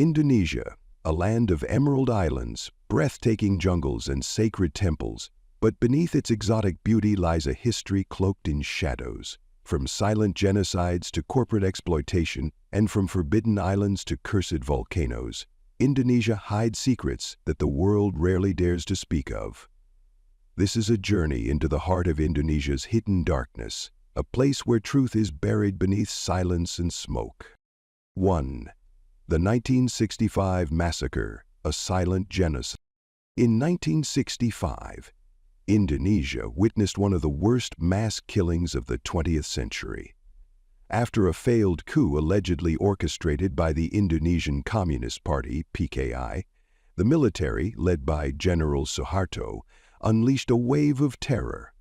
Indonesia, a land of emerald islands, breathtaking jungles, and sacred temples, but beneath its exotic beauty lies a history cloaked in shadows. From silent genocides to corporate exploitation, and from forbidden islands to cursed volcanoes, Indonesia hides secrets that the world rarely dares to speak of. This is a journey into the heart of Indonesia's hidden darkness, a place where truth is buried beneath silence and smoke. 1. The 1965 Massacre, a silent genocide. In 1965, Indonesia witnessed one of the worst mass killings of the 20th century. After a failed coup allegedly orchestrated by the Indonesian Communist Party, PKI, the military, led by General Suharto, unleashed a wave of terror.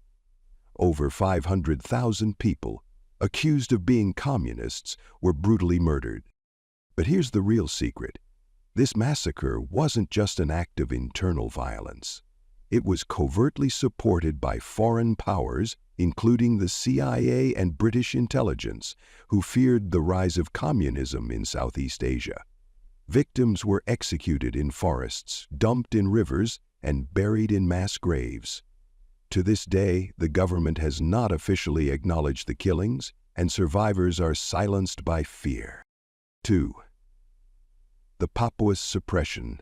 Over 500,000 people, accused of being communists, were brutally murdered. But here's the real secret. This massacre wasn't just an act of internal violence. It was covertly supported by foreign powers, including the CIA and British intelligence, who feared the rise of communism in Southeast Asia. Victims were executed in forests, dumped in rivers, and buried in mass graves. To this day, the government has not officially acknowledged the killings, and survivors are silenced by fear. 2. The Papua's suppression,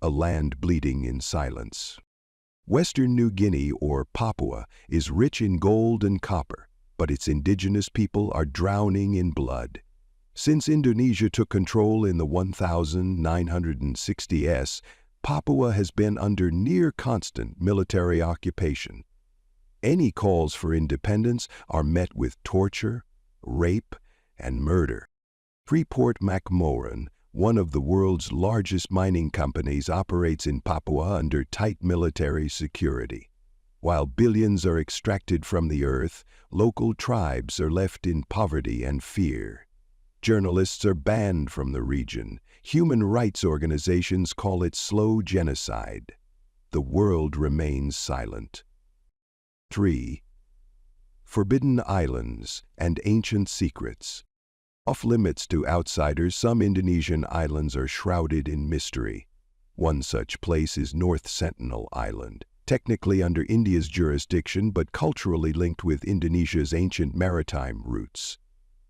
a land bleeding in silence. Western New Guinea, or Papua, is rich in gold and copper, but its indigenous people are drowning in blood. Since Indonesia took control in the 1960s, Papua has been under near constant military occupation. Any calls for independence are met with torture, rape, and murder. Freeport-McMoRan, one of the world's largest mining companies, operates in Papua under tight military security. While billions are extracted from the earth, local tribes are left in poverty and fear. Journalists are banned from the region. Human rights organizations call it slow genocide. The world remains silent. 3. Forbidden islands and ancient secrets. Off-limits to outsiders, some Indonesian islands are shrouded in mystery. One such place is North Sentinel Island, technically under India's jurisdiction but culturally linked with Indonesia's ancient maritime roots.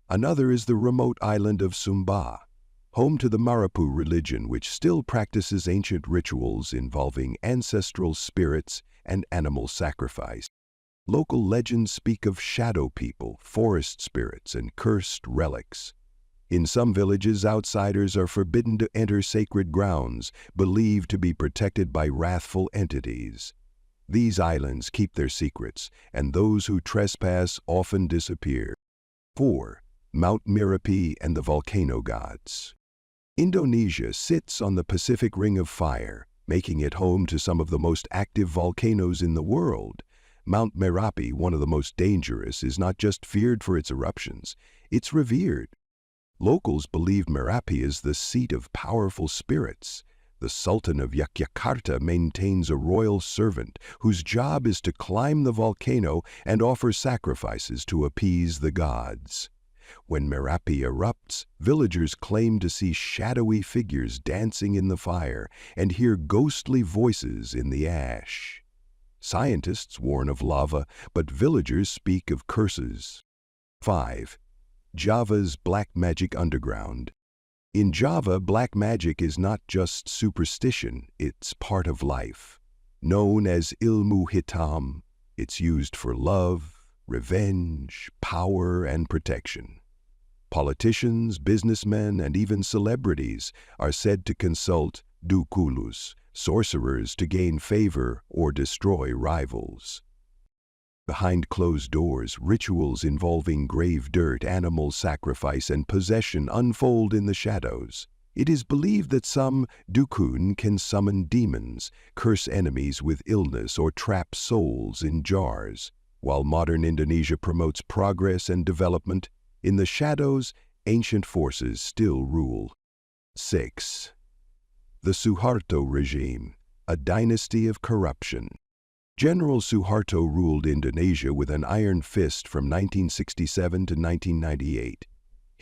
Another is the remote island of Sumba, home to the Marapu religion, which still practices ancient rituals involving ancestral spirits and animal sacrifice. Local legends speak of shadow people, forest spirits, and cursed relics. In some villages, outsiders are forbidden to enter sacred grounds, believed to be protected by wrathful entities. These islands keep their secrets, and those who trespass often disappear. 4. Mount Merapi and the volcano gods. Indonesia sits on the Pacific Ring of Fire, making it home to some of the most active volcanoes in the world. Mount Merapi, one of the most dangerous, is not just feared for its eruptions, it's revered. Locals believe Merapi is the seat of powerful spirits. The Sultan of Yogyakarta maintains a royal servant whose job is to climb the volcano and offer sacrifices to appease the gods. When Merapi erupts, villagers claim to see shadowy figures dancing in the fire and hear ghostly voices in the ash. Scientists warn of lava, but villagers speak of curses. 5. Java's black magic underground. In Java, black magic is not just superstition, it's part of life. Known as ilmu hitam, it's used for love, revenge, power, and protection. Politicians, businessmen, and even celebrities are said to consult dukulus, sorcerers, to gain favor or destroy rivals. Behind closed doors, rituals involving grave dirt, animal sacrifice, and possession unfold in the shadows. It is believed that some dukun can summon demons, curse enemies with illness, or trap souls in jars. While modern Indonesia promotes progress and development, in the shadows, ancient forces still rule. 6. The Suharto regime, a dynasty of corruption. General Suharto ruled Indonesia with an iron fist from 1967 to 1998.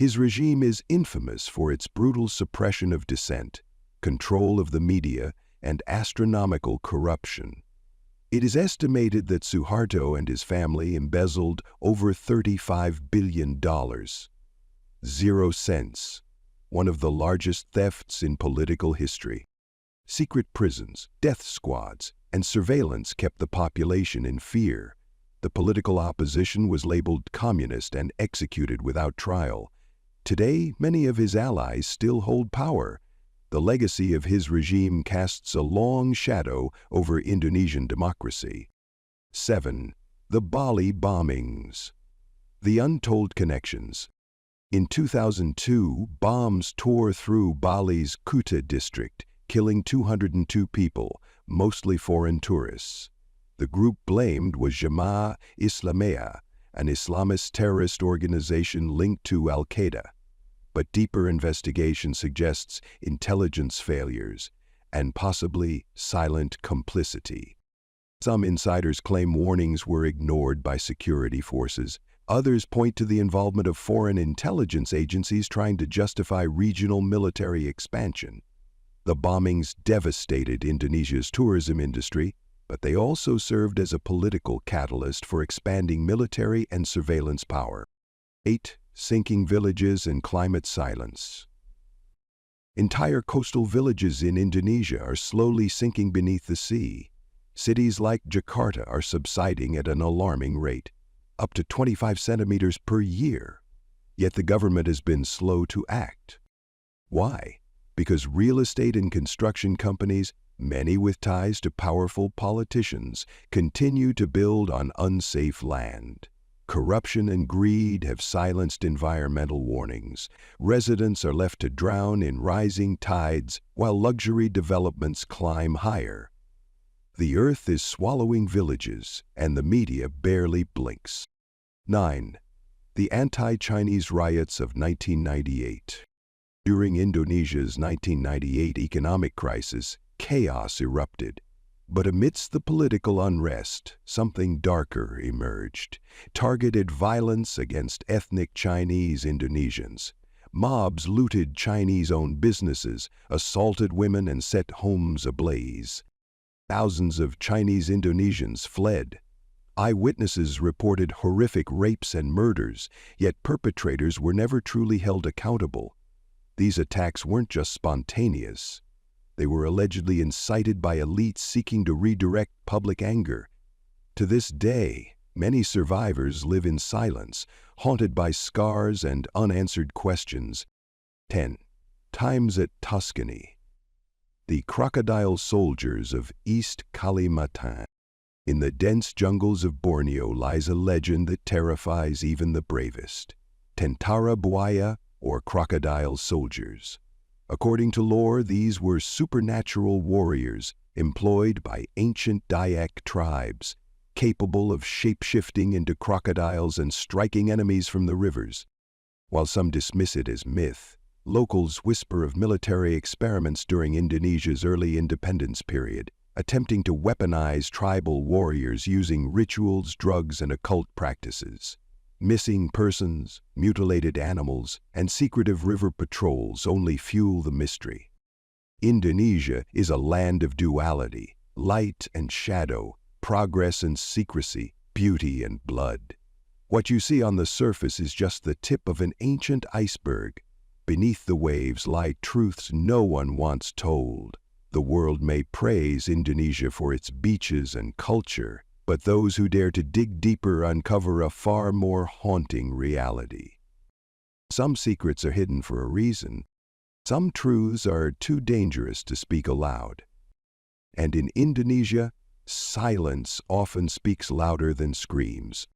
His regime is infamous for its brutal suppression of dissent, control of the media, and astronomical corruption. It is estimated that Suharto and his family embezzled over $35 billion. 0 cents, one of the largest thefts in political history. Secret prisons, death squads, and surveillance kept the population in fear. The political opposition was labeled communist and executed without trial. Today, many of his allies still hold power. The legacy of his regime casts a long shadow over Indonesian democracy. 7. The Bali bombings. The untold connections. In 2002, bombs tore through Bali's Kuta district, killing 202 people, mostly foreign tourists. The group blamed was Jemaah Islamiyah, an Islamist terrorist organization linked to Al-Qaeda. But deeper investigation suggests intelligence failures and possibly silent complicity. Some insiders claim warnings were ignored by security forces. Others point to the involvement of foreign intelligence agencies trying to justify regional military expansion. The bombings devastated Indonesia's tourism industry, but they also served as a political catalyst for expanding military and surveillance power. 8. Sinking villages and climate silence. Entire coastal villages in Indonesia are slowly sinking beneath the sea. Cities like Jakarta are subsiding at an alarming rate, up to 25 centimeters per year. Yet the government has been slow to act. Why? Because real estate and construction companies, many with ties to powerful politicians, continue to build on unsafe land. Corruption and greed have silenced environmental warnings. Residents are left to drown in rising tides while luxury developments climb higher. The earth is swallowing villages, and the media barely blinks. 9. The anti-Chinese riots of 1998. During Indonesia's 1998 economic crisis, chaos erupted. But amidst the political unrest, something darker emerged. Targeted violence against ethnic Chinese Indonesians. Mobs looted Chinese-owned businesses, assaulted women, and set homes ablaze. Thousands of Chinese Indonesians fled. Eyewitnesses reported horrific rapes and murders, yet perpetrators were never truly held accountable. These attacks weren't just spontaneous. They were allegedly incited by elites seeking to redirect public anger. To this day, many survivors live in silence, haunted by scars and unanswered questions. 10. Times at Tuscany. The crocodile soldiers of East Kalimantan. In the dense jungles of Borneo lies a legend that terrifies even the bravest. Tentara Buaya, or crocodile soldiers. According to lore, these were supernatural warriors employed by ancient Dayak tribes, capable of shape-shifting into crocodiles and striking enemies from the rivers. While some dismiss it as myth, locals whisper of military experiments during Indonesia's early independence period, attempting to weaponize tribal warriors using rituals, drugs, and occult practices. Missing persons, mutilated animals, and secretive river patrols only fuel the mystery. Indonesia is a land of duality, light and shadow, progress and secrecy, beauty and blood. What you see on the surface is just the tip of an ancient iceberg. Beneath the waves lie truths no one wants told. The world may praise Indonesia for its beaches and culture, but those who dare to dig deeper uncover a far more haunting reality. Some secrets are hidden for a reason. Some truths are too dangerous to speak aloud. And in Indonesia, silence often speaks louder than screams.